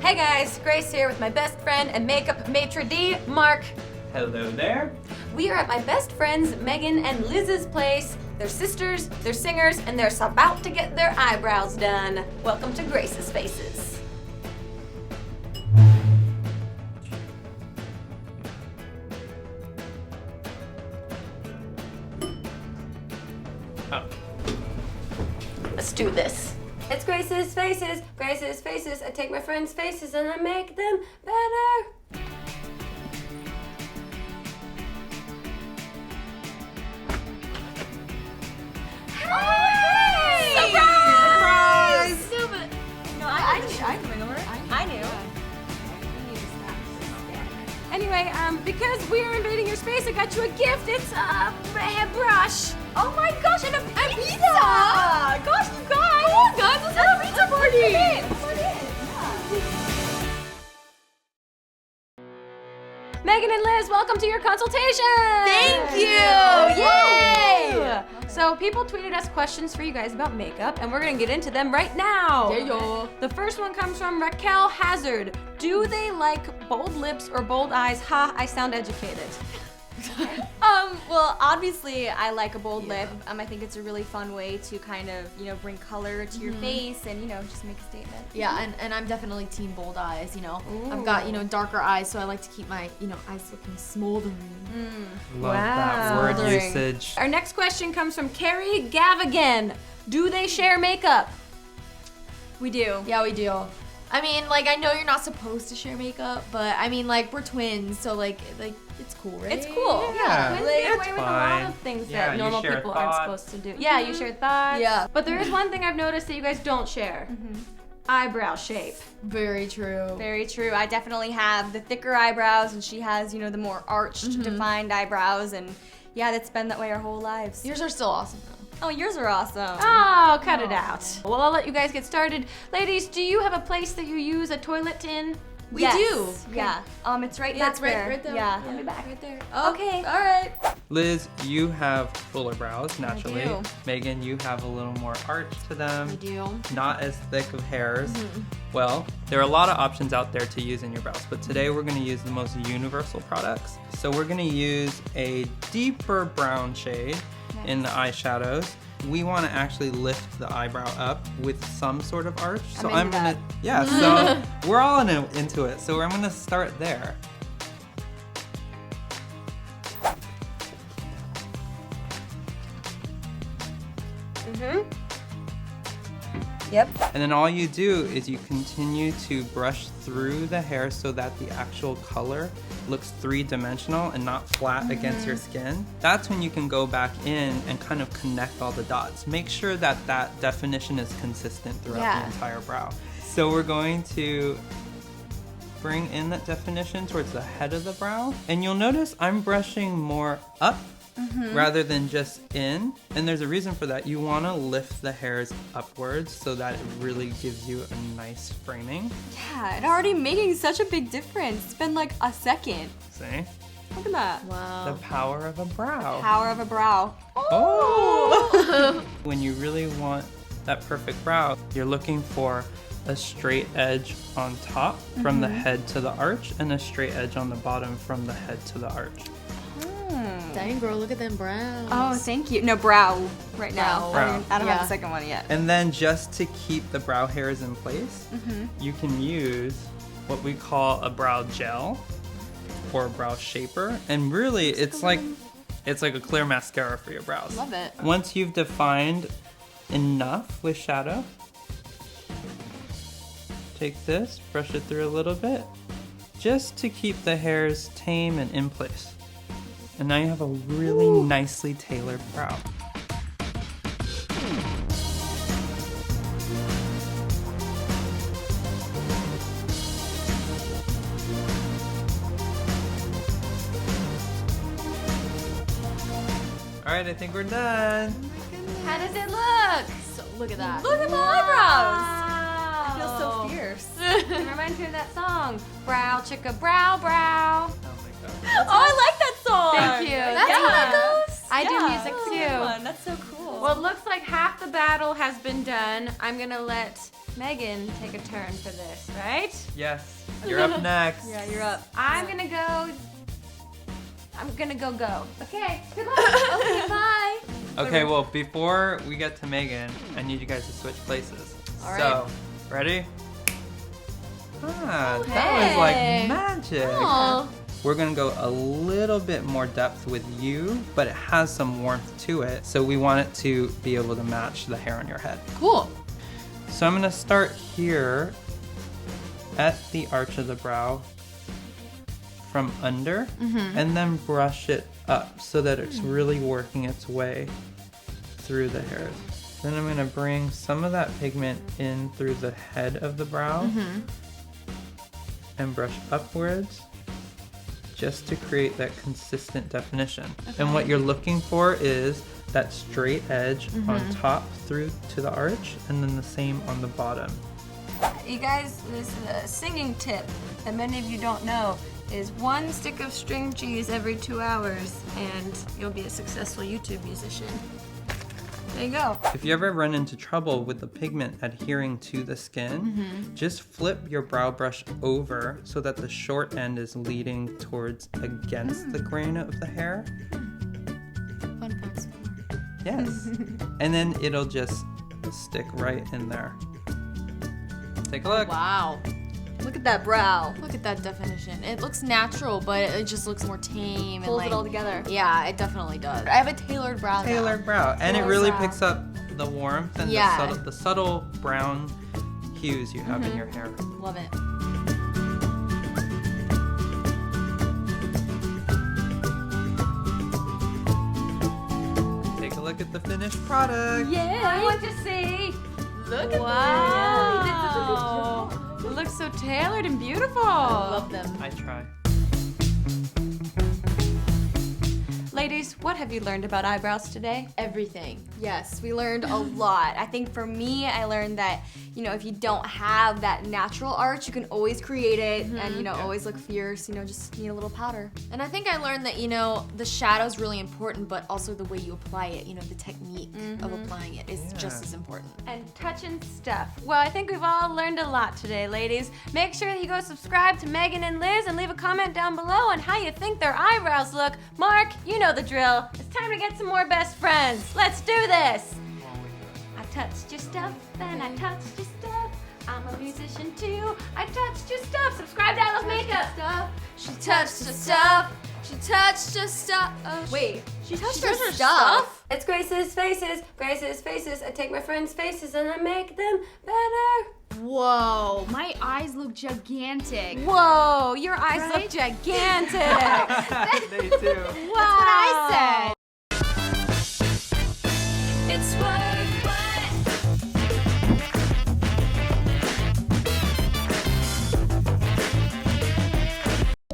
Hey guys, Grace here with my best friend and makeup maitre d', Marc. Hello there. We are at my best friends Megan and Liz's place. They're sisters, they're singers, and they're about to get their eyebrows done. Welcome to Grace's Faces. Oh. Let's do this. It's Grace's Faces, Grace's Faces. I take my friends' faces and I make them better. Hey! Surprise! No, but I knew. Anyway, because we are invading your space, I got you a gift. It's a hair brush. Oh my gosh, and a pizza! Gosh, you guys! Come on, guys, let's have a pizza party! Come on in. Megan and Liz, welcome to your consultation. Thank you! Yay! So people tweeted us questions for you guys about makeup, and we're gonna get into them right now. The first one comes from Raquel Hazard. Do they like bold lips or bold eyes? Ha, I sound educated. Well, obviously I like a bold lip. I think it's a really fun way to kind of, bring color to your face and, just make a statement. Yeah, and I'm definitely team bold eyes, I've got, darker eyes, so I like to keep my, eyes looking smoldering. Love that word Smoldering. usage. Our next question comes from Carrie Gavigan. Do they share makeup? We do. Yeah, we do. I mean, I know you're not supposed to share makeup, but I mean, we're twins, so it's cool, right? It's cool. Yeah, Twins get it's away with a lot fine. of things Yeah, that you normal share people aren't thoughts. supposed to do. Yeah, you share thoughts. Yeah. But there is one thing I've noticed that you guys don't share. Eyebrow shape. Very true. Very true. I definitely have the thicker eyebrows and she has, the more arched, defined eyebrows, and yeah, that's been that way our whole lives. Yours are still awesome, though. Oh, yours are awesome. Oh, cut it out. Well, I'll let you guys get started. Ladies, do you have a place that you use a toilet in? We Yes. do. Yeah. It's right Yeah, back it's there. right there. Yeah. I'll be back right there. Okay. All right. Liz, you have fuller brows naturally. do. Megan, you have a little more arch to them. I do. Not as thick of hairs. Well, there are a lot of options out there to use in your brows, but today we're going to use the most universal products. So we're going to use a deeper brown shade in the eyeshadows. We want to actually lift the eyebrow up with some sort of arch. So I'm into so we're all into it. So I'm gonna start there. Yep. And then all you do is you continue to brush through the hair so that the actual color looks three-dimensional and not flat against your skin. That's when you can go back in and kind of connect all the dots. Make sure that that definition is consistent throughout the entire brow. So we're going to bring in that definition towards the head of the brow. And you'll notice I'm brushing more up rather than just in. And there's a reason for that. You want to lift the hairs upwards so that it really gives you a nice framing. Yeah, it's already making such a big difference. It's been like a second. See? Look at that. Wow. The power of a brow. Power of a brow. Oh! When you really want that perfect brow, you're looking for a straight edge on top from the head to the arch and a straight edge on the bottom from the head to the arch. Dang, girl, look at them brows. Oh, thank you. No, brow right now. Brow. I don't have Yeah. the second one yet. And then just to keep the brow hairs in place, you can use what we call a brow gel or a brow shaper. And really, it's like a clear mascara for your brows. Love it. Once you've defined enough with shadow, take this, brush it through a little bit, just to keep the hairs tame and in place. And now you have a really nicely tailored brow. All right, I think we're done. How does it look? So, look at that. Look at my eyebrows. Wow. I feel so fierce. It reminds me of that song. Brow chicka brow brow. Oh my god. Oh, I like that song. Thank you. That's Yeah. how that goes? I do Yeah, music that's too. really fun. That's so cool. Well, it looks like half the battle has been done. I'm gonna let Megan take a turn for this, right? Yes, you're up next. Yeah, you're up. I'm gonna go. Okay, good luck. Okay, bye. Okay, well, before we get to Megan, I need you guys to switch places. All right. So, ready? That was like magic. Aw. We're gonna go a little bit more depth with you, but it has some warmth to it. So we want it to be able to match the hair on your head. Cool. So I'm gonna start here at the arch of the brow from under and then brush it up so that it's really working its way through the hairs. Then I'm gonna bring some of that pigment in through the head of the brow and brush upwards just to create that consistent definition. And what you're looking for is that straight edge on top through to the arch and then the same on the bottom. You guys, this is a singing tip that many of you don't know is 1 stick of string cheese every 2 hours and you'll be a successful YouTube musician. There you go. If you ever run into trouble with the pigment adhering to the skin, just flip your brow brush over so that the short end is leading towards against the grain of the hair. Fun facts. Yes. And then it'll just stick right in there. Take a look. Wow. Look at that brow. Look at that definition. It looks natural, but it just looks more tame. Pulls and it all together. Yeah, it definitely does. I have a tailored brow now. Tailored brow. And it really picks up the warmth and Yeah. the subtle brown hues you have in your hair. Love it. Take a look at the finished product. I want to see. Look at Wow. It looks so tailored and beautiful. Love them. I try. Ladies, what have you learned about eyebrows today? Everything. Yes, we learned a lot. I think for me, I learned that, if you don't have that natural arch, you can always create it and, always look fierce, just need a little powder. And I think I learned that, the shadow's really important, but also the way you apply it, the technique of applying it is just as important. And touching stuff. Well, I think we've all learned a lot today, ladies. Make sure that you go subscribe to Megan and Liz and leave a comment down below on how you think their eyebrows look. Mark, you know the drill. It's time to get some more best friends. Let's do this. I touched your stuff and I touched your stuff. I'm a musician too. I touched your stuff. Subscribe to I Love Makeup. She touched her stuff. She touched her stuff. Wait, she touched her her stuff? It's Grace's faces. Grace's faces. I take my friends' faces and I make them better. Whoa, my eyes look gigantic. Whoa, your eyes look Right? gigantic. They do. That's what I said. It's what?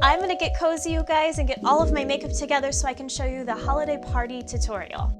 I'm gonna get cozy, you guys, and get all of my makeup together so I can show you the holiday party tutorial.